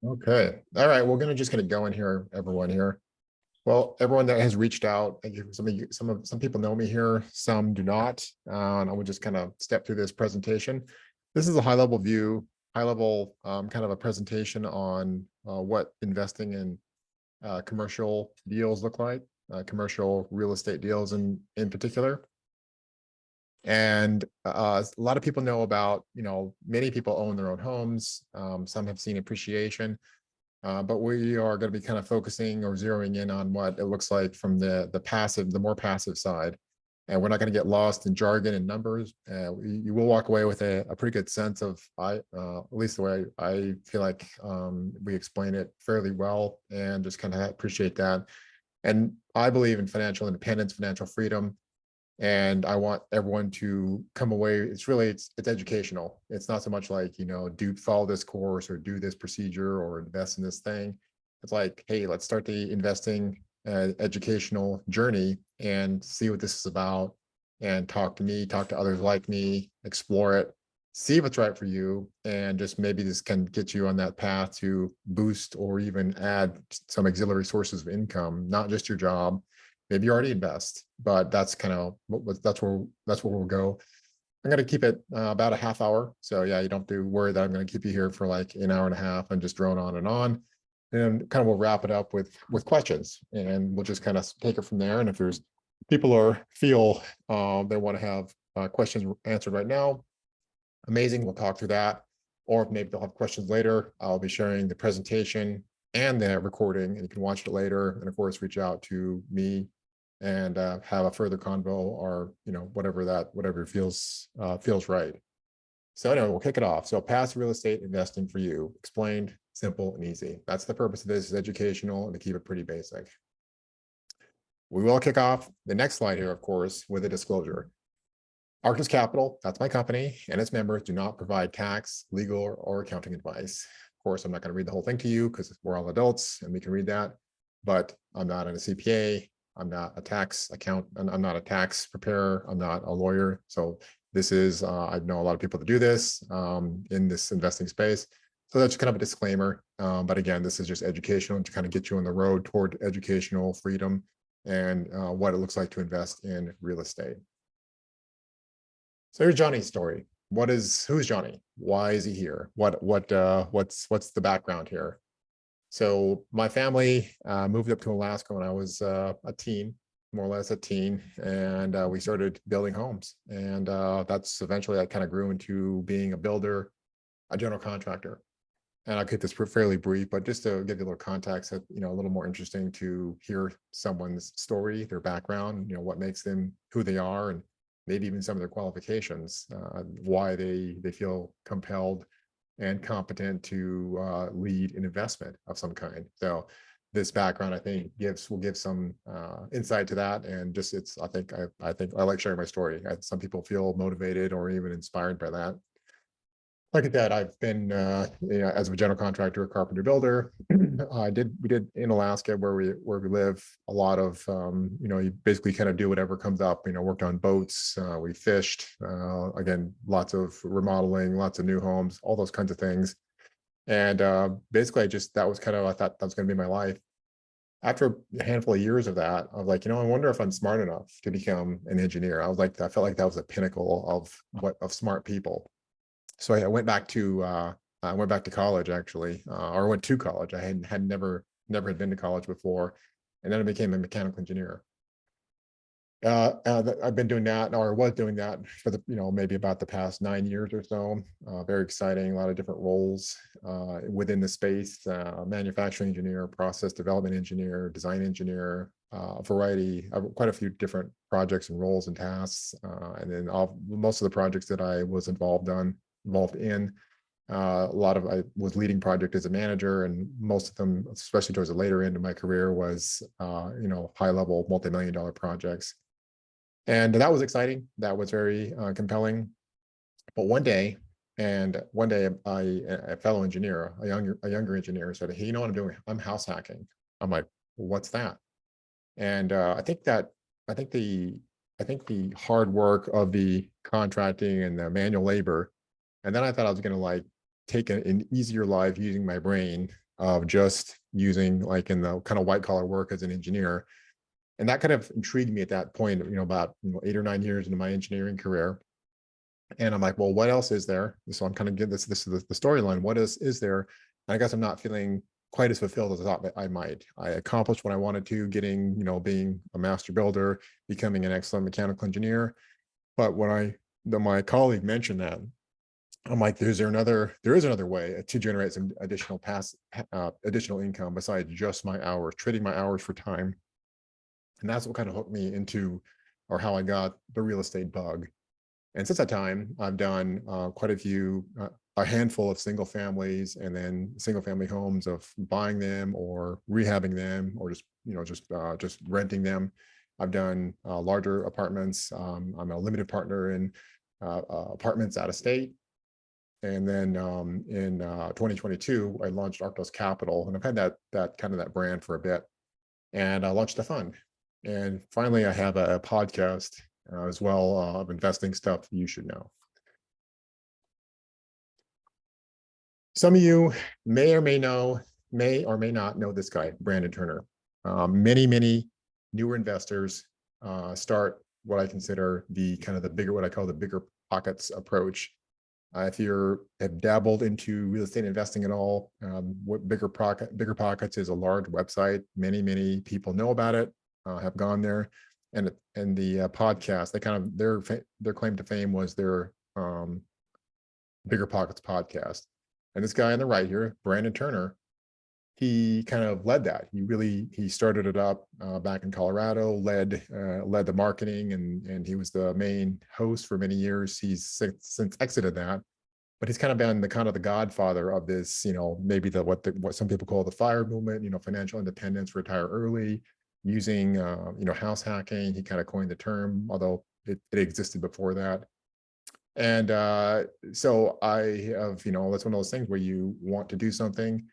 Okay. All right. We're gonna just gonna go in here, everyone here. Well, everyone that has reached out, some people know me here, some do not. And I will just kind of step through this presentation. This is a high level view, high level kind of a presentation on what investing in commercial deals look like, commercial real estate deals in particular. And a lot of people know about, many people own their own homes. Some have seen appreciation. But we are going to be kind of focusing or zeroing in on what it looks like from the more passive side. And we're not going to get lost in jargon and numbers. You will walk away with a pretty good sense of, at least the way I feel like we explain it fairly well, and just kind of appreciate that. And I believe in financial independence, financial freedom, and I want everyone to come away. It's educational. It's not so much like, do follow this course or do this procedure or invest in this thing. It's like, hey, let's start the investing educational journey and see what this is about, and talk to me, talk to others like me, explore it, see if it's right for you, and just maybe this can get you on that path to boost or even add some auxiliary sources of income, not just your job. Maybe you already invest, but that's kind of that's where we'll go. I'm going to keep it about a half hour. So yeah, you don't have to worry that I'm going to keep you here for like an hour and a half and just drone on and on. And kind of we'll wrap it up with questions, and we'll just kind of take it from there. And if there's people feel they want to have questions answered right now, amazing, we'll talk through that. Or if maybe they'll have questions later, I'll be sharing the presentation and the recording, and you can watch it later. And of course, reach out to me and have a further convo, or whatever feels right. So anyway, we'll kick it off. So passive real estate investing for you, explained, simple and easy. That's the purpose of this, is educational and to keep it pretty basic. We will kick off the next slide here, of course, with a disclosure. Arctus Capital, that's my company, and its members do not provide tax, legal, or accounting advice. Of course, I'm not going to read the whole thing to you because we're all adults and we can read that, but I'm not a CPA. I'm not a tax I'm not a tax preparer. I'm not a lawyer. So this is, I know a lot of people that do this in this investing space. So that's kind of a disclaimer. But again, this is just educational to kind of get you on the road toward educational freedom and what it looks like to invest in real estate. So here's Johnny's story. Who's Johnny? Why is he here? What's the background here? So my family moved up to Alaska when I was a teen, more or less a teen, and we started building homes. And that's eventually I kind of grew into being a builder, a general contractor. And I'll keep this fairly brief, but just to give you a little context, a little more interesting to hear someone's story, their background, what makes them who they are, and maybe even some of their qualifications, why they feel compelled and competent to lead an investment of some kind. So this background, I think, will give some insight to that. And just I think I like sharing my story. Some people feel motivated or even inspired by that. Like I said, I've been, as a general contractor, a carpenter builder. We did in Alaska where we live a lot of, you basically kind of do whatever comes up, worked on boats, we fished, again, lots of remodeling, lots of new homes, all those kinds of things. And basically that was kind of, I thought that was going to be my life. After a handful of years of that, I was like, I wonder if I'm smart enough to become an engineer. I felt like that was a pinnacle of smart people. So I went back to college, actually, or went to college. I had never had been to college before, and then I became a mechanical engineer. I've been doing that, or was doing that for maybe about the past 9 years or so. Very exciting, a lot of different roles within the space: manufacturing engineer, process development engineer, design engineer, variety, quite a few different projects and roles and tasks. And then most of the projects that I was involved in. I was leading project as a manager, and most of them, especially towards the later end of my career, was high level multi-million-dollar projects. And that was exciting. That was very compelling. But one day, a fellow engineer, a younger engineer, said, "Hey, you know what I'm doing? I'm house hacking." I'm like, well, "What's that?" And I think the hard work of the contracting and the manual labor, and then I thought I was going to like take an easier life using my brain, of just using like in the kind of white collar work as an engineer. And that kind of intrigued me at that point, about 8 or 9 years into my engineering career. And I'm like, well, what else is there? So I'm kind of getting this is the storyline. What is there? And I guess I'm not feeling quite as fulfilled as I thought I might. I accomplished what I wanted to, getting, being a master builder, becoming an excellent mechanical engineer. But when my colleague mentioned that, I'm like, there is another way to generate some additional income besides just my hours, trading my hours for time. And that's what kind of hooked me into, or how I got the real estate bug. And since that time, I've done quite a handful of single families, and then single family homes, of buying them or rehabbing them, or just renting them. I've done larger apartments. I'm a limited partner in apartments out of state. And then in 2022, I launched Arctos Capital, and I've had that brand for a bit. And I launched a fund. And finally, I have a podcast as well of investing stuff you should know. Some of you may or may not know this guy, Brandon Turner. Many newer investors start what I consider what I call the bigger pockets approach. If have dabbled into real estate investing at all, what Bigger Pockets is a large website. Many people know about it, have gone there, and the podcast, their claim to fame was their Bigger Pockets podcast. And this guy on the right here, Brandon Turner, he kind of led that. He started it up back in Colorado, led the marketing, and he was the main host for many years. He's since exited that, but he's kind of been the godfather of this, maybe what some people call the FIRE movement, financial independence, retire early, using house hacking. He kind of coined the term, although it existed before that. And so I have, that's one of those things where you want to do something,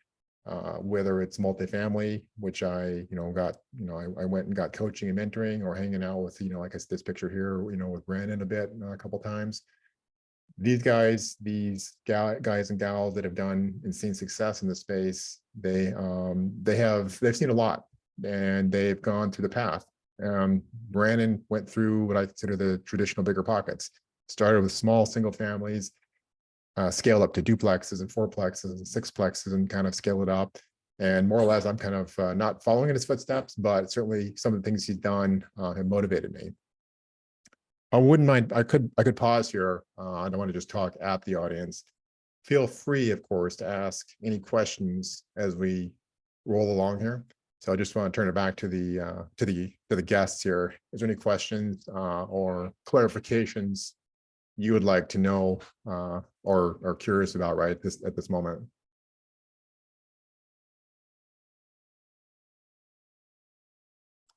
whether it's multifamily, which I went and got coaching and mentoring, or hanging out with, like this picture here, with Brandon a bit, a couple times. These guys and gals that have done and seen success in the space, they've seen a lot, and they've gone through the path. Brandon went through what I consider the traditional Bigger Pockets. Started with small single families, scaled up to duplexes and fourplexes and sixplexes, and kind of scale it up. And more or less, I'm kind of not following in his footsteps, but certainly some of the things he's done have motivated me. I wouldn't mind. I could pause here. I don't want to just talk at the audience. Feel free, of course, to ask any questions as we roll along here. So I just want to turn it back to the guests here. Is there any questions or clarifications you would like to know or are curious about at this moment?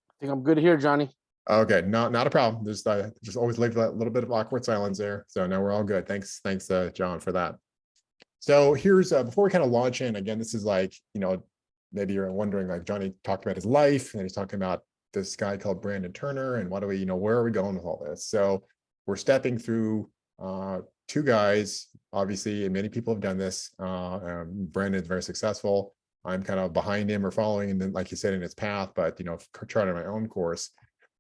I think I'm good here, Johnny. Okay, not a problem. Just always leave that little bit of awkward silence there. So now we're all good. Thanks, John, for that. So here's before we kind of launch in again. This is like, maybe you're wondering, like, Johnny talked about his life, and he's talking about this guy called Brandon Turner, and what do we, where are we going with all this? So we're stepping through two guys, obviously, and many people have done this. Brandon's very successful. I'm kind of behind him or following, and then, like you said, in his path, but charting my own course.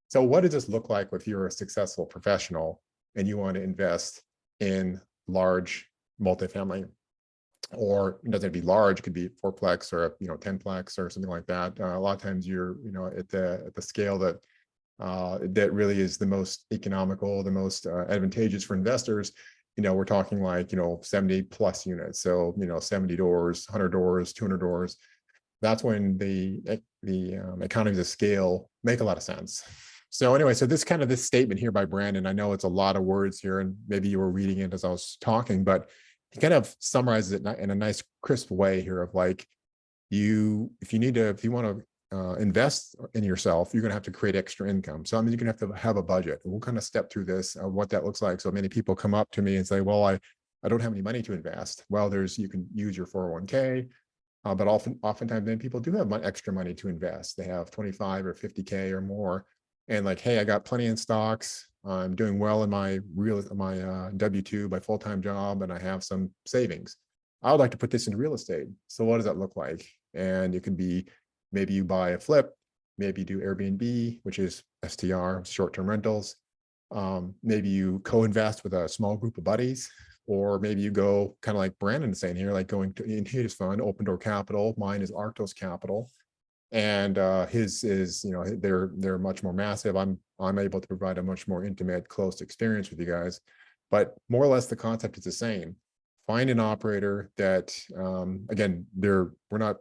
So what does this look like if you're a successful professional and you want to invest in large multifamily? Or it doesn't have to be large, it could be fourplex or 10plex or something like that. A lot of times you're at the scale that that really is the most economical, the most advantageous for investors. We're talking like 70 plus units, so 70 doors, 100 doors, 200 doors. That's when the economies of scale make a lot of sense. So anyway, so this statement here by Brandon, I know it's a lot of words here, and maybe you were reading it as I was talking, but he kind of summarizes it in a nice, crisp way here of like, if you want to invest in yourself, you're going to have to create extra income. So you're going to have a budget. We'll kind of step through this, what that looks like. So many people come up to me and say, well, I don't have any money to invest. Well, you can use your 401k, but oftentimes then people do have extra money to invest. They have 25 or 50K or more. And like, hey, I got plenty in stocks. I'm doing well in my W-2, my full-time job, and I have some savings. I would like to put this into real estate. So what does that look like? And it could be, maybe you buy a flip, maybe you do Airbnb, which is STR, short-term rentals. Maybe you co-invest with a small group of buddies, or maybe you go kind of like Brandon is saying here, like going to in his fund, Open Door Capital. Mine is Arctos Capital, and his is, you know, they're much more massive. I'm able to provide a much more intimate, close experience with you guys, but more or less the concept is the same. Find an operator that, again, we're not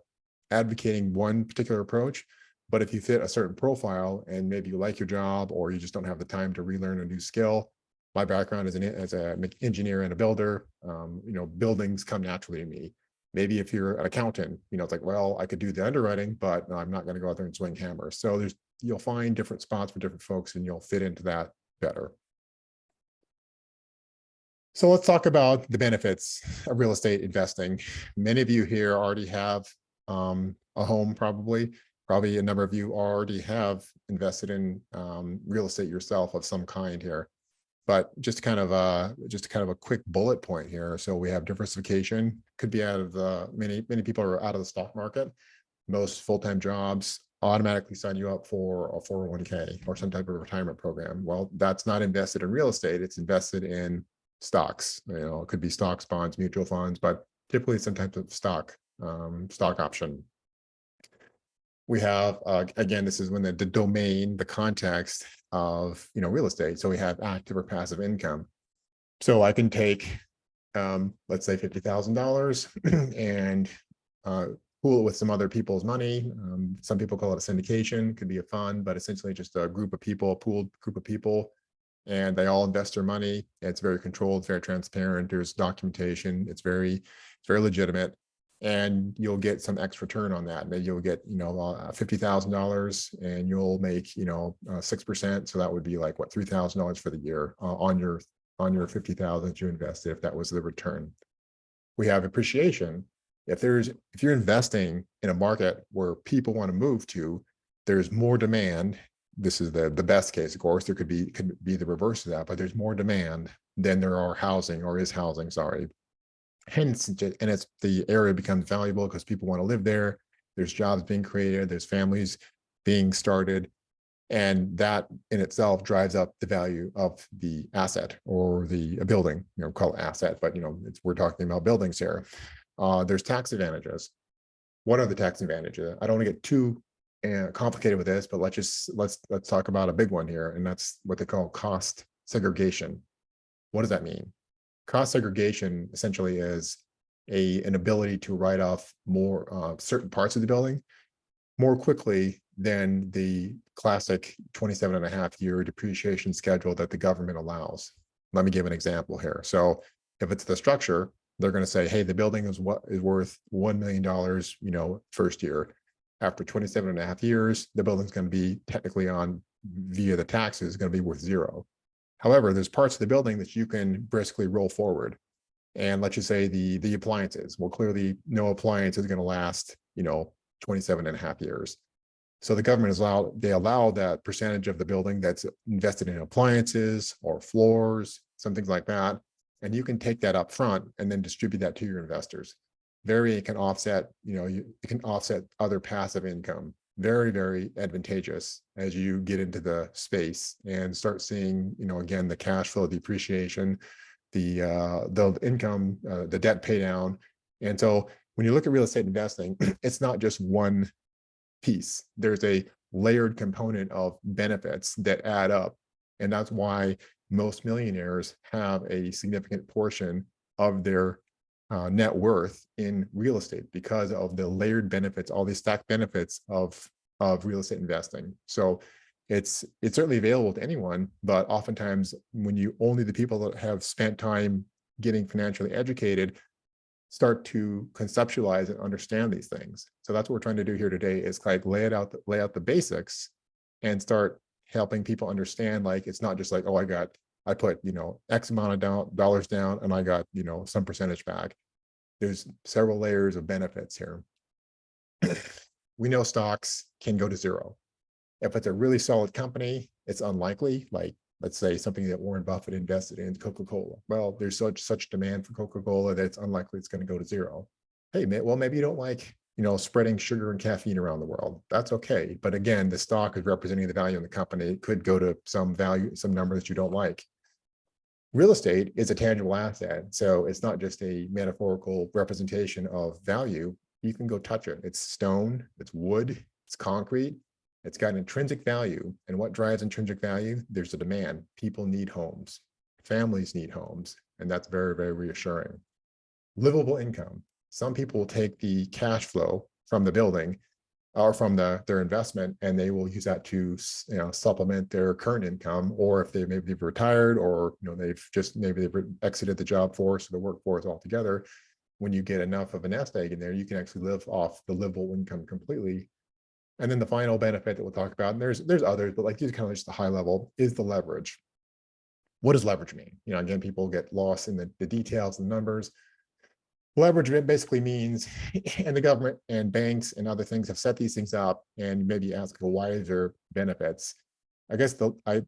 advocating one particular approach, but if you fit a certain profile and maybe you like your job or you just don't have the time to relearn a new skill. My background as an engineer and a builder, you know, buildings come naturally to me. Maybe if you're an accountant, you know, it's like, well, I could do the underwriting, but I'm not going to go out there and swing hammers. So you'll find different spots for different folks and you'll fit into that better. So let's talk about the benefits of real estate investing. Many of you here already have a home, probably a number of you already have invested in real estate yourself of some kind here. But just kind of a quick bullet point here. So we have diversification, could be out of the many people are out of the stock market. Most full-time jobs automatically sign you up for a 401k or some type of retirement program. Well, that's not invested in real estate, it's invested in stocks. You know, it could be stocks, bonds, mutual funds, but typically some type of stock option. We have, again, this is when the domain, the context of, you know, real estate. So we have active or passive income. So I can take, let's say $50,000 and pool it with some other people's money. Some people call it a syndication, could be a fund, but essentially just a group of people, a pooled group of people, and they all invest their money. It's very controlled, very transparent. There's documentation. It's very legitimate. And you'll get some X return on that. Maybe you'll get, you know, $50,000 and you'll make, you know, 6%. So that would be like what, $3,000 for the year on your 50,000 that you invested, if that was the return. We have appreciation. If you're investing in a market where people want to move to, there's more demand. This is the best case, of course. There could be the reverse of that, but there's more demand than there are housing, or is housing, sorry. Hence, and it's the area becomes valuable because people want to live there. There's jobs being created, there's families being started, and that in itself drives up the value of the asset or the building. You know, call it asset, but you know, we're talking about buildings here. There's tax advantages. What are the tax advantages? I don't want to get too complicated with this, but let's talk about a big one here, and that's what they call cost segregation. What does that mean? Cost segregation essentially is an ability to write off more certain parts of the building more quickly than the classic 27.5-year depreciation schedule that the government allows. Let me give an example here. So if it's the structure, they're going to say, hey, the building is worth $1 million, you know, first year. After 27.5 years, the building's going to be technically via the taxes going to be worth zero. However, there's parts of the building that you can briskly roll forward. And let's just say the appliances. Well, clearly no appliance is going to last, you know, 27.5 years. So the government allow that percentage of the building that's invested in appliances or floors, some things like that. And you can take that up front and then distribute that to your investors. It can offset, you know, it can offset other passive income. Very, very advantageous as you get into the space and start seeing, you know, again, the cash flow, the appreciation, the income, the debt pay down. And so when you look at real estate investing, it's not just one piece. There's a layered component of benefits that add up. And that's why most millionaires have a significant portion of their net worth in real estate, because of the layered benefits, all these stacked benefits of real estate investing. So it's certainly available to anyone, but oftentimes when only the people that have spent time getting financially educated start to conceptualize and understand these things. So that's what we're trying to do here today, is like lay out the basics and start helping people understand, like, it's not just like, oh, I put, you know, X amount of dollars down and I got, you know, some percentage back. There's several layers of benefits here. We know stocks can go to zero. If it's a really solid company, it's unlikely, like let's say something that Warren Buffett invested in, Coca-Cola. Well, there's such demand for Coca-Cola that it's unlikely it's going to go to zero. Hey, well, maybe you don't like, spreading sugar and caffeine around the world. That's okay. But again, the stock is representing the value in the company. It could go to some value, some number that you don't like. Real estate is a tangible asset. So it's not just a metaphorical representation of value. You can go touch it. It's stone, it's wood, it's concrete. It's got an intrinsic value. And what drives intrinsic value? There's a demand. People need homes. Families need homes. And that's very, very reassuring. Livable income. Some people will take the cash flow from the building or from their investment, and they will use that to supplement their current income, or if they've maybe retired, or they've exited the job force or the workforce altogether. When you get enough of a nest egg in there, you can actually live off the livable income completely. And then the final benefit that we'll talk about, and there's others, but like these kind of just the high level, is the leverage. What does leverage mean? Again, people get lost in the details and numbers. Leverage basically means, and the government and banks and other things have set these things up, and maybe ask, well, why is there benefits? I guess I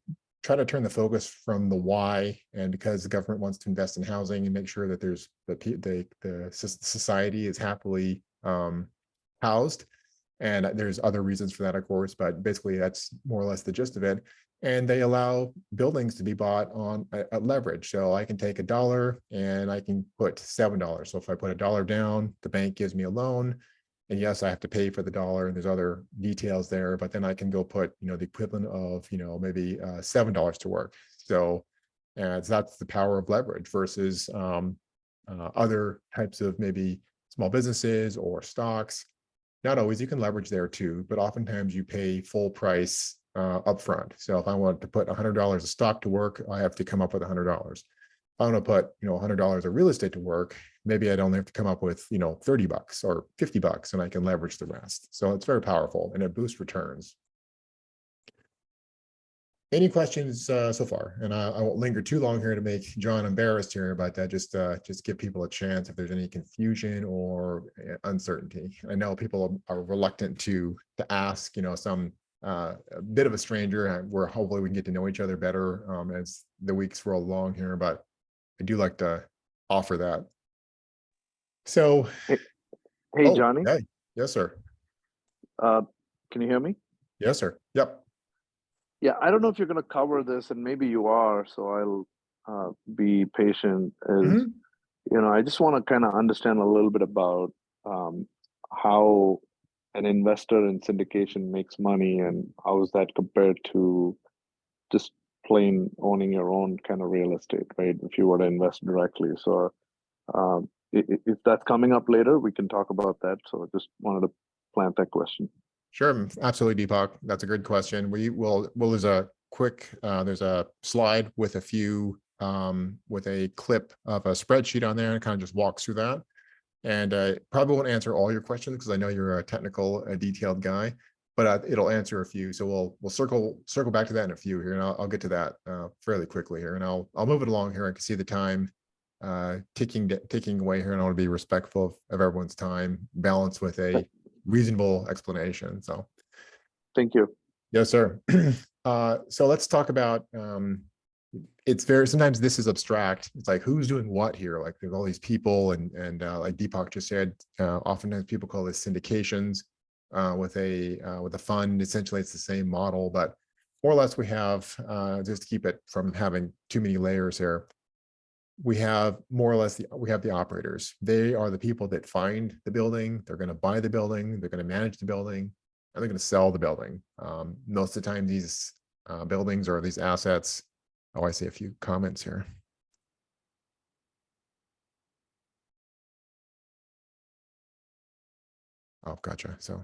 try to turn the focus from the why, and because the government wants to invest in housing and make sure that there's the society is happily housed. And there's other reasons for that, of course, but basically that's more or less the gist of it. And they allow buildings to be bought on a leverage. So I can take $1 and I can put $7. So if I put $1 down, the bank gives me a loan. And yes, I have to pay for the dollar, and there's other details there, but then I can go put, the equivalent of, maybe $7 to work. So that's the power of leverage versus other types of maybe small businesses or stocks. Not always, you can leverage there too, but oftentimes you pay full price upfront. So if I want to put $100 of stock to work, I have to come up with $100. If I want to put, $100 of real estate to work, maybe I'd only have to come up with, $30 or $50, and I can leverage the rest. So it's very powerful, and it boosts returns. Any questions so far? And I won't linger too long here to make John embarrassed here, but just give people a chance if there's any confusion or uncertainty. I know people are reluctant to ask, some a bit of a stranger, where hopefully we can get to know each other better as the weeks roll along here, but I do like to offer that. So, Hey, Johnny. Hey. Yes, sir. Can you hear me? Yes, sir. Yep. Yeah, I don't know if you're going to cover this, and maybe you are, so I'll be patient. I just want to kind of understand a little bit about how an investor in syndication makes money, and how is that compared to just plain owning your own kind of real estate, right? If you were to invest directly. So if that's coming up later, we can talk about that. So I just wanted to plant that question. Sure, absolutely, Deepak. That's a good question. There's a quick, there's a slide with a few, with a clip of a spreadsheet on there, and kind of just walks through that. And probably won't answer all your questions because I know you're a technical, detailed guy, but it'll answer a few. So we'll circle back to that in a few here, and I'll get to that fairly quickly here, and I'll move it along here. I can see the time ticking away here, and I want to be respectful of everyone's time, balanced with a reasonable explanation. So thank you. Yes, sir. So let's talk about sometimes this is abstract. It's like, who's doing what here? Like there's all these people, and like Deepak just said, oftentimes people call this syndications with a fund. Essentially it's the same model, but more or less we have, just to keep it from having too many layers here, we have more or less we have the operators. They are the people that find the building. They're going to buy the building. They're going to manage the building, and they're going to sell the building. Most of the time, these buildings or these assets. Oh, I see a few comments here. Oh, gotcha. So,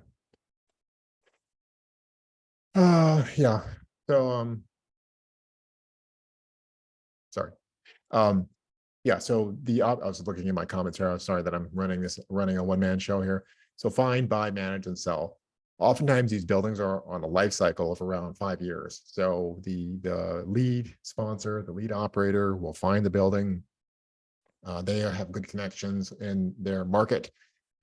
yeah. So, sorry. Yeah, so I was looking at my comments here. I'm sorry that I'm running a one-man show here. So find, buy, manage, and sell. Oftentimes these buildings are on a life cycle of around 5 years. So the lead sponsor, the lead operator will find the building. They have good connections in their market,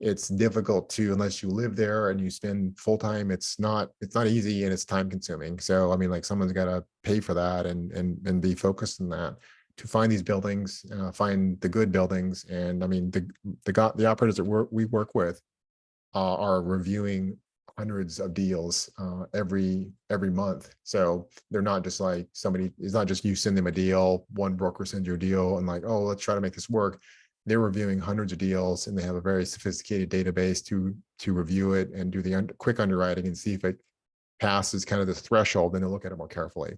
it's difficult to, unless you live there and you spend full time, it's not easy and it's time consuming. So I mean, like someone's got to pay for that and be focused on that to find these buildings, find the good buildings. And I mean, the operators that we work with are reviewing hundreds of deals every month. So they're not just like it's not just you send them a deal, one broker sends you a deal and like, oh, let's try to make this work. They're reviewing hundreds of deals and they have a very sophisticated database to review it and do the quick underwriting and see if it passes kind of this threshold, then they'll look at it more carefully.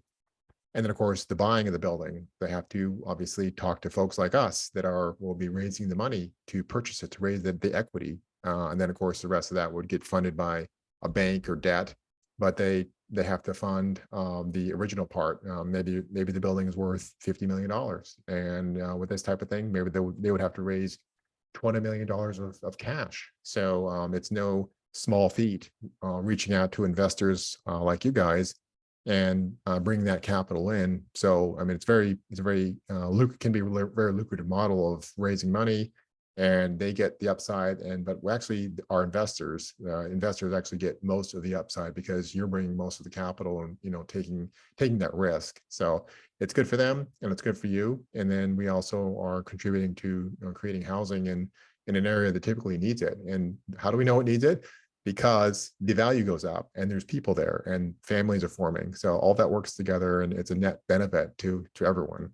And then of course, the buying of the building, they have to obviously talk to folks like us that will be raising the money to purchase it, to raise the equity. And then of course, the rest of that would get funded by a bank or debt, but they have to fund the original part. Maybe the building is worth $50 million. And with this type of thing, maybe they would have to raise $20 million of cash. So it's no small feat reaching out to investors like you guys and bring that capital in. So, I mean, it's a very can be a very lucrative model of raising money, and they get the upside. But we actually, our investors actually get most of the upside because you're bringing most of the capital and, you know, taking that risk. So it's good for them and it's good for you. And then we also are contributing to, you know, creating housing in an area that typically needs it. And how do we know it needs it? Because the value goes up and there's people there and families are forming. So all that works together and it's a net benefit to everyone.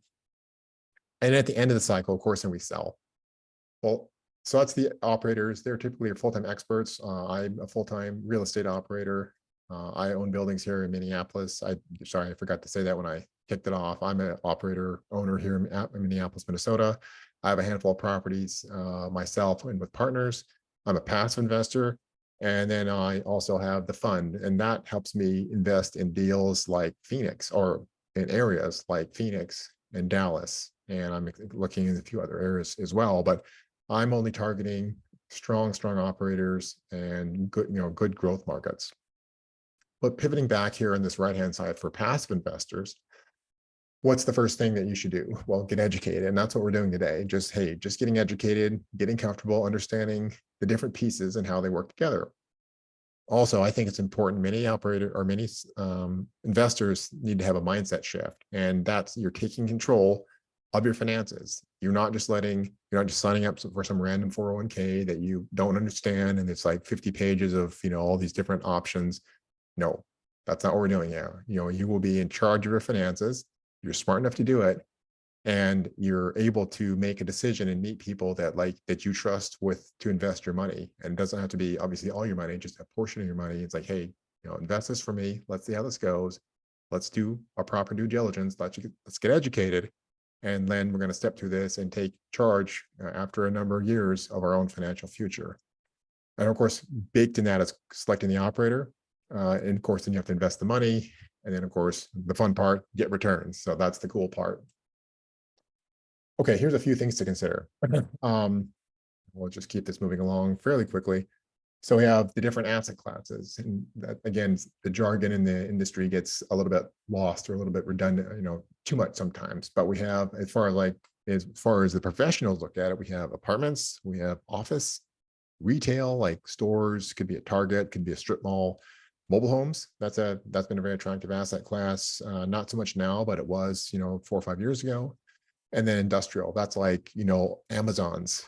And at the end of the cycle, of course, then we sell. Well, so that's the operators. They're typically full-time experts. I'm a full-time real estate operator. I own buildings here in Minneapolis. Sorry, I forgot to say that when I kicked it off. I'm an owner here in Minneapolis, Minnesota. I have a handful of properties myself and with partners. I'm a passive investor. And then I also have the fund, and that helps me invest in deals like Phoenix or in areas like Phoenix and Dallas. And I'm looking in a few other areas as well, but I'm only targeting strong operators and good growth markets. But pivoting back here on this right-hand side for passive investors, what's the first thing that you should do? Well, get educated. And that's what we're doing today. Just getting educated, getting comfortable, understanding the different pieces and how they work together. Also, I think it's important, many investors need to have a mindset shift, and that's you're taking control of your finances. You're not just signing up for some random 401k that you don't understand. And it's like 50 pages of, you know, all these different options. No, that's not what we're doing here. You know, you will be in charge of your finances. You're smart enough to do it, and you're able to make a decision and meet people that you trust to invest your money. And it doesn't have to be obviously all your money, just a portion of your money. It's like, hey, you know, invest this for me. Let's see how this goes. Let's do a proper due diligence. Let's get educated. And then we're going to step through this and take charge after a number of years of our own financial future. And of course, baked in that is selecting the operator. And of course, then you have to invest the money. And then of course, the fun part, get returns. So that's the cool part. Okay, here's a few things to consider. We'll just keep this moving along fairly quickly. So we have the different asset classes, and that, again, the jargon in the industry gets a little bit lost or a little bit redundant, you know, too much sometimes. But we have, as far as the professionals look at it, we have apartments, we have office, retail, like stores, could be a Target, could be a strip mall, mobile homes. That's been a very attractive asset class. Not so much now, but it was, you know, 4 or 5 years ago. And then industrial, that's like, you know, Amazon's,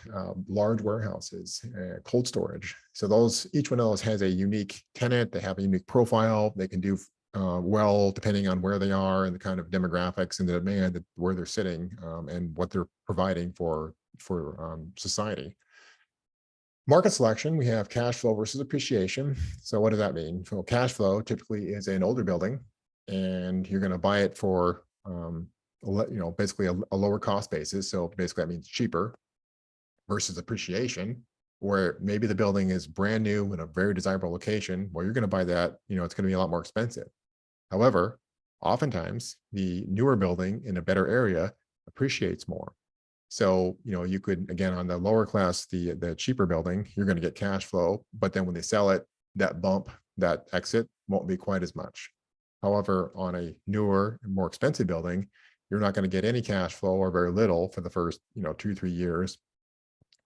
large warehouses, cold storage. So each one of those has a unique tenant. They have a unique profile. They can do well, depending on where they are and the kind of demographics and the demand where they're sitting and what they're providing for society. Market selection, we have cash flow versus appreciation. So what does that mean? So cash flow typically is an older building, and you're going to buy it for, basically a lower cost basis. So basically that means cheaper, versus appreciation, where maybe the building is brand new in a very desirable location. Well, you're going to buy that, you know, it's going to be a lot more expensive. However, oftentimes the newer building in a better area appreciates more. So, you know, you could, again, on the lower class, the cheaper building, you're going to get cash flow, but then when they sell it, that exit won't be quite as much. However, on a newer and more expensive building, you're not going to get any cash flow or very little for the first, 2-3 years.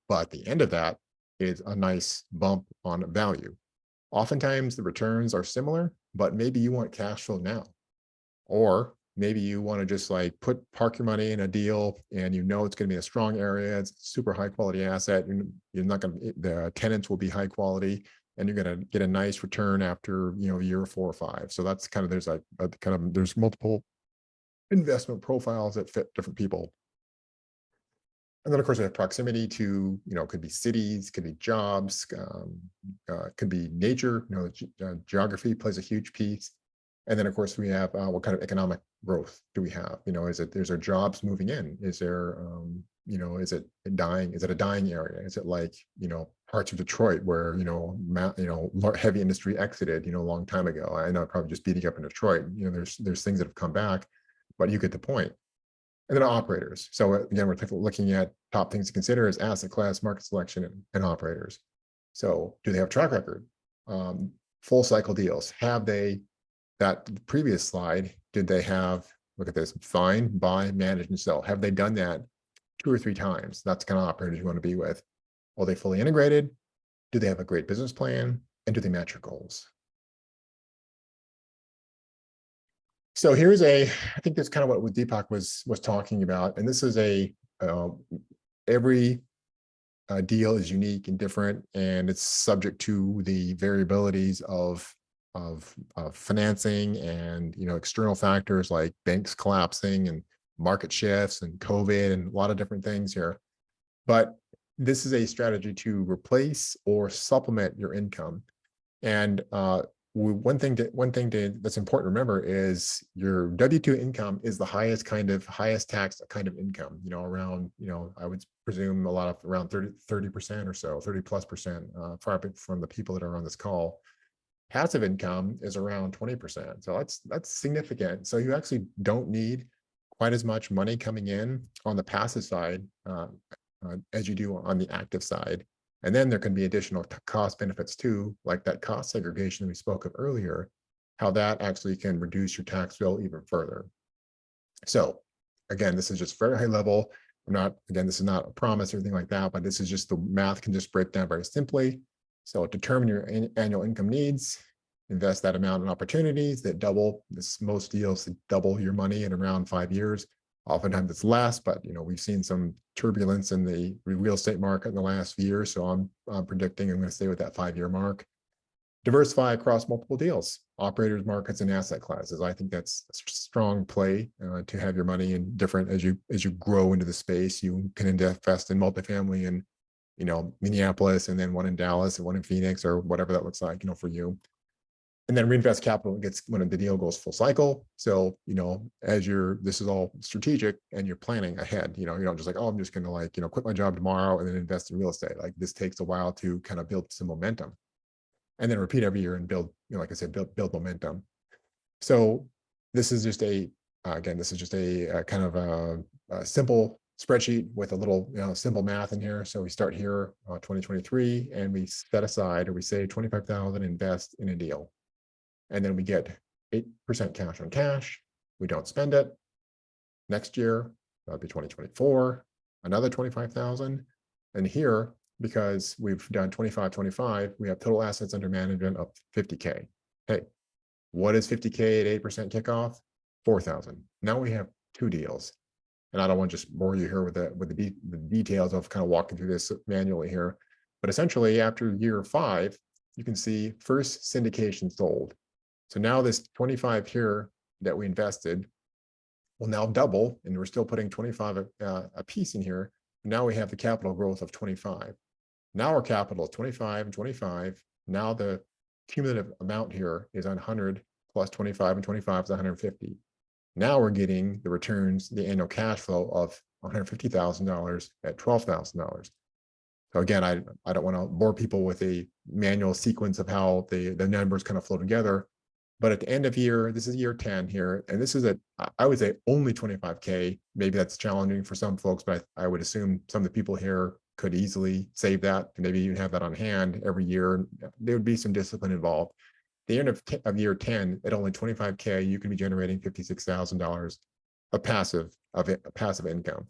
But at the end of that, is a nice bump on value. Oftentimes the returns are similar, but maybe you want cash flow now. Or maybe you want to just like park your money in a deal and you know it's going to be a strong area, it's a super high quality asset, you're not going to, the tenants will be high quality, and you're going to get a nice return after, you know, year 4 or 5. So that's kind of, there's a kind of, there's multiple investment profiles that fit different people. And then of course we have proximity to, you know, could be cities, could be jobs, could be nature, you know, geography plays a huge piece. And then of course we have what kind of economic growth do we have? You know, is it, there's there jobs moving in? Is there, you know, is it dying? Is it a dying area? Is it like, you know, parts of Detroit where, you know, heavy industry exited, you know, a long time ago? I know I'm probably just beating up in Detroit. You know, there's things that have come back, but you get the point. And then operators. So again, we're looking at top things to consider is asset class, market selection, and operators. So do they have track record? Full cycle deals. Have they, that previous slide, did they have, look at this, find, buy, manage, and sell? Have they done that 2 or 3 times? That's the kind of operators you want to be with. Are they fully integrated? Do they have a great business plan? And do they match your goals? So here's I think that's kind of what Deepak was talking about. And this is every deal is unique and different, and it's subject to the variabilities of financing and, you know, external factors like banks collapsing and market shifts and COVID and a lot of different things here. But this is a strategy to replace or supplement your income. And one thing that's important to remember is your W-2 income is the highest tax kind of income, you know, around, you know, I would presume a lot of around 30% or so, 30+%, from the people that are on this call. Passive income is around 20%. So that's significant. So you actually don't need quite as much money coming in on the passive side as you do on the active side. And then there can be additional cost benefits too, like that cost segregation we spoke of earlier, how that actually can reduce your tax bill even further. So again, this is just very high level. This is not a promise or anything like that, but this is just the math can just break down very simply. So determine your annual income needs, invest that amount in opportunities that double this, most deals that double your money in around 5 years. Oftentimes it's less, but you know, we've seen some turbulence in the real estate market in the last year. So I'm predicting I'm going to stay with that 5-year mark. Diversify across multiple deals, operators, markets, and asset classes. I think that's a strong play to have your money in different, as you grow into the space. You can invest in multifamily in, you know, Minneapolis, and then one in Dallas and one in Phoenix, or whatever that looks like, you know, for you. And then reinvest capital when the deal goes full cycle. So, you know, this is all strategic and you're planning ahead. You know, you don't just like, oh, I'm just going to like, you know, quit my job tomorrow and then invest in real estate. Like this takes a while to kind of build some momentum, and then repeat every year and build, you know, like I said, build momentum. So this is just again, this is just a kind of a simple spreadsheet with a little, you know, simple math in here. So we start here, 2023, and we set aside, or we say 25,000 invest in a deal. And then we get 8% cash on cash. We don't spend it. Next year, that'll be 2024, another 25,000. And here, because we've done 25, we have total assets under management of 50K. Hey, what is 50K at 8% kickoff? 4,000. Now we have 2 deals. And I don't want to just bore you here with the details of kind of walking through this manually here. But essentially, after year 5, you can see first syndication sold. So now this 25 here that we invested will now double, and we're still putting 25 a piece in here. Now we have the capital growth of 25. Now our capital is 25 and 25. Now the cumulative amount here is 100 plus 25, and 25 is 150. Now we're getting the returns, the annual cash flow of $150,000 at $12,000. So again, I don't want to bore people with a manual sequence of how the numbers kind of flow together. But at the end of year, this is year 10 here, and this is I would say only 25K. Maybe that's challenging for some folks, but I would assume some of the people here could easily save that and maybe even have that on hand every year. There would be some discipline involved. The end of year 10, at only 25K, you can be generating $56,000 of passive income.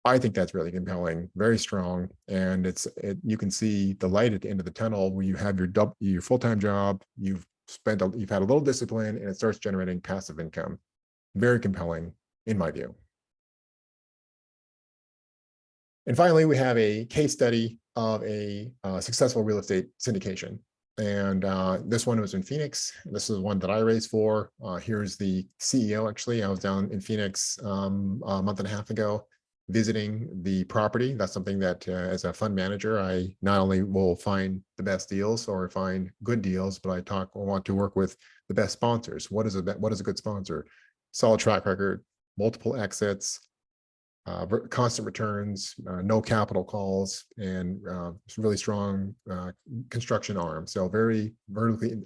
I think that's really compelling, very strong, and you can see the light at the end of the tunnel where you have your full-time job, you've had a little discipline, and it starts generating passive income. Very compelling, in my view. And finally, we have a case study of a successful real estate syndication. And this one was in Phoenix. This is one that I raised for. Here's the CEO, actually. I was down in Phoenix a month and a half ago visiting the property. That's something that as a fund manager, I not only will find the best deals or find good deals, but I want to work with the best sponsors. What is a good sponsor? Solid track record, multiple exits, constant returns, no capital calls, and really strong construction arm. So very vertically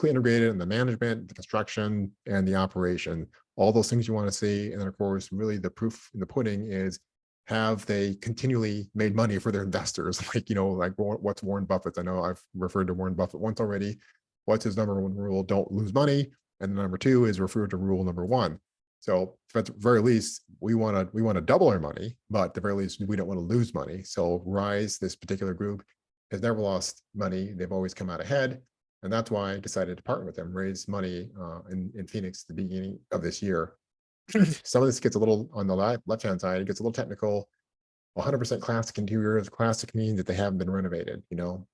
integrated in the management, the construction, and the operation. All those things you want to see. And then, of course, really the proof in the pudding is, have they continually made money for their investors? Like, what's Warren Buffett's? I know I've referred to Warren Buffett once already. What's his number one rule? Don't lose money. And the number two is refer to rule number one. So at the very least, we want to double our money, but at the very least, we don't want to lose money. So Rise, this particular group, has never lost money. They've always come out ahead. And that's why I decided to partner with them, raise money in Phoenix at the beginning of this year. Some of this gets a little on the left-hand side, it gets a little technical. 100% classic interiors. Classic means that they haven't been renovated,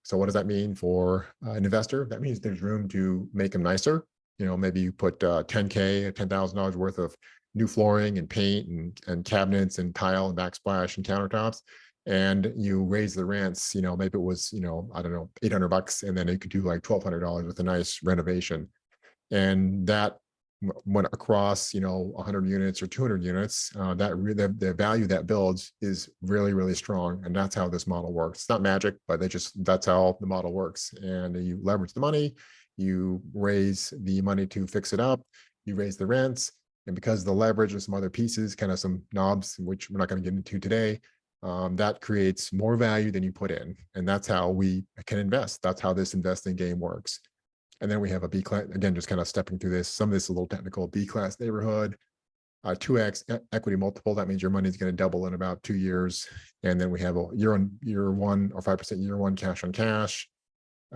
So what does that mean for an investor? That means there's room to make them nicer. Maybe you put $10,000 worth of new flooring and paint and cabinets and tile and backsplash and countertops, and you raise the rents. Maybe it was, I don't know, $800, and then you could do like $1,200 with a nice renovation. And that went across, 100 units or 200 units. The value that builds is really, really strong. And that's how this model works. It's not magic, but that's how the model works. And you leverage the money. You raise the money to fix it up, you raise the rents, and because the leverage and some other pieces, kind of some knobs, which we're not going to get into today, that creates more value than you put in. And that's how we can invest. That's how this investing game works. And then we have a B class, again, just kind of stepping through this. Some of this is a little technical. B class neighborhood, 2x equity multiple. That means your money is going to double in about 2 years. And then we have a year one or 5% year one cash on cash.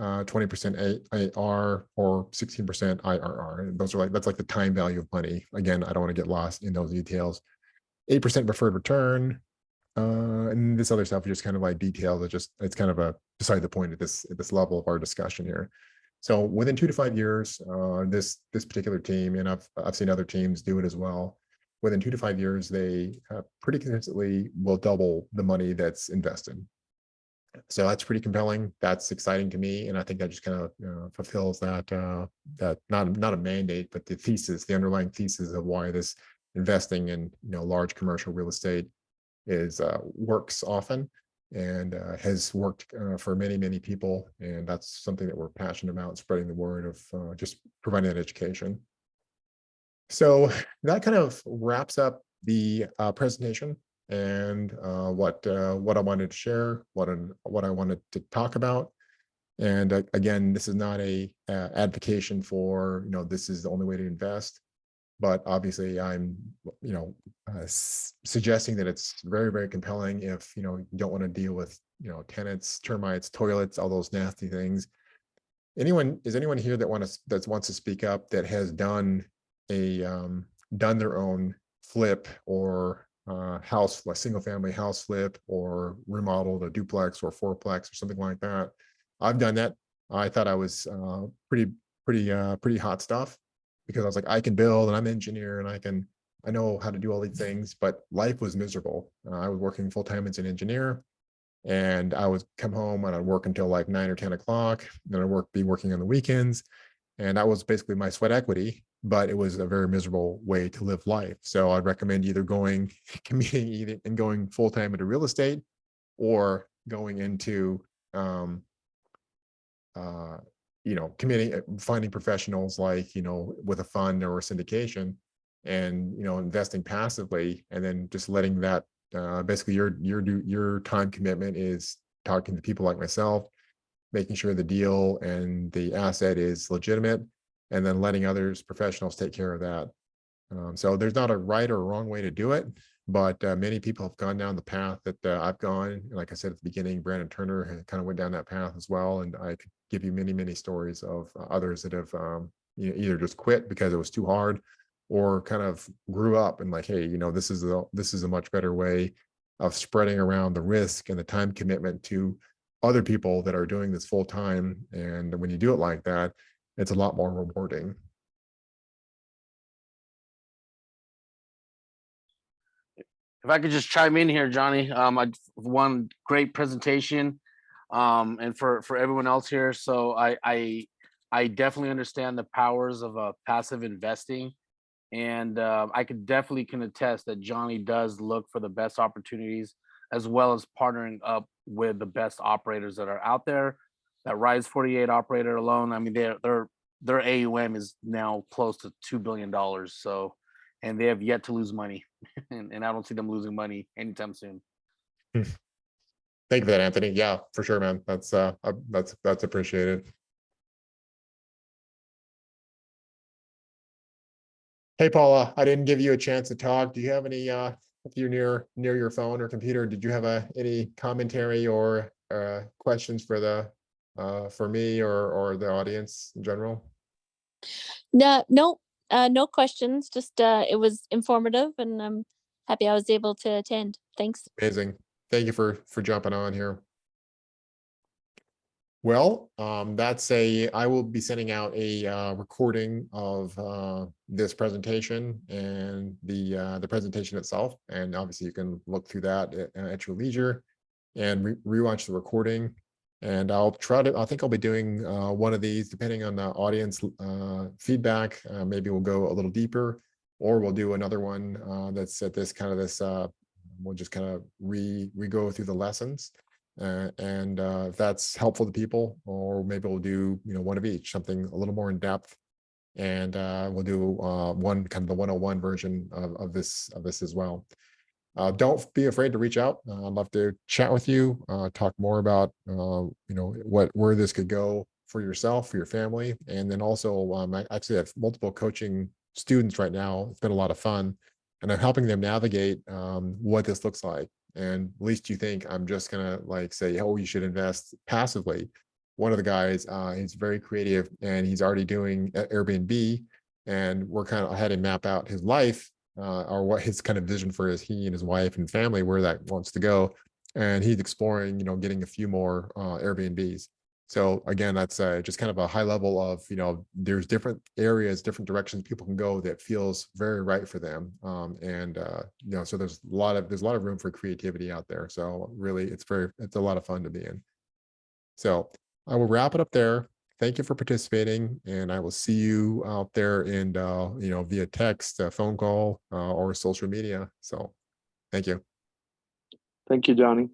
20% AR or 16% IRR. That's like the time value of money. Again, I don't want to get lost in those details. 8% preferred return. And this other stuff is just kind of like details. It's kind of beside the point at this level of our discussion here. So within 2 to 5 years, this particular team, and I've seen other teams do it as well. Within 2 to 5 years, they pretty consistently will double the money that's invested. So that's pretty compelling. That's exciting to me, and I think that just kind of fulfills that not a mandate, but the underlying thesis of why this investing in large commercial real estate works often and has worked for many people, and that's something that we're passionate about, spreading the word of just providing that education. So that kind of wraps up the presentation. And what I wanted to share, what I wanted to talk about. And again, this is not a advocation for this is the only way to invest, but obviously I'm suggesting that it's very, very compelling if you don't want to deal with tenants, termites, toilets, all those nasty things. Is anyone here that wants to speak up that has done their own flip or house, a single family house flip, or remodeled a duplex or fourplex or something like that? I've done that. I thought I was pretty hot stuff, because I was like, I can build and I'm an engineer and I know how to do all these things, but life was miserable. I was working full-time as an engineer, and I would come home and I'd work until like 9 or 10 o'clock. Then I'd be working on the weekends. And that was basically my sweat equity, but it was a very miserable way to live life. So I'd recommend either commuting and going full-time into real estate, or going into, finding professionals like, with a fund or a syndication, and, investing passively, and then just letting that, basically your time commitment is talking to people like myself, making sure the deal and the asset is legitimate, and then letting professionals take care of that. So there's not a right or wrong way to do it, but many people have gone down the path that I've gone. Like I said at the beginning, Brandon Turner kind of went down that path as well. And I could give you many, many stories of others that have either just quit because it was too hard, or kind of grew up and like, hey, this is a much better way of spreading around the risk and the time commitment to other people that are doing this full time. And when you do it like that, it's a lot more rewarding. If I could just chime in here, Johnny, one great presentation, and for everyone else here. So I definitely understand the powers of passive investing, and I could definitely can attest that Johnny does look for the best opportunities, as well as partnering up with the best operators that are out there. That Rise 48 operator alone, I mean, their AUM is now close to $2 billion. So, and they have yet to lose money, and I don't see them losing money anytime soon. Thank you for that, Anthony. Yeah, for sure, man. That's appreciated. Hey, Paula, I didn't give you a chance to talk. Do you have any, if you're near your phone or computer, did you have any commentary or questions for for me or the audience in general? No, no questions. Just it was informative, and I'm happy I was able to attend. Thanks. Amazing. Thank you for jumping on here. Well, I will be sending out a recording of this presentation and the presentation itself. And obviously you can look through that at your leisure and rewatch the recording. And I think I'll be doing one of these depending on the audience feedback. Maybe we'll go a little deeper, or we'll do another one that's at this we'll just kind of re-go through the lessons. If that's helpful to people, or maybe we'll do one of each, something a little more in depth, and we'll do one kind of the 101 version of this as well. Don't be afraid to reach out. I'd love to chat with you, talk more about where this could go for yourself, for your family, and then also I actually have multiple coaching students right now. It's been a lot of fun, and I'm helping them navigate what this looks like. And least you think I'm just gonna say, oh, you should invest passively. One of the guys, he's very creative, and he's already doing Airbnb, and we're kind of had him map out his life or what his kind of vision for he and his wife and family, where that wants to go. And he's exploring, getting a few more Airbnbs. So again, that's just kind of a high level of, there's different areas, different directions people can go that feels very right for them. So there's a lot of room for creativity out there. So really, it's a lot of fun to be in. So I will wrap it up there. Thank you for participating, and I will see you out there in, via text, phone call, or social media. So thank you. Thank you, Johnny.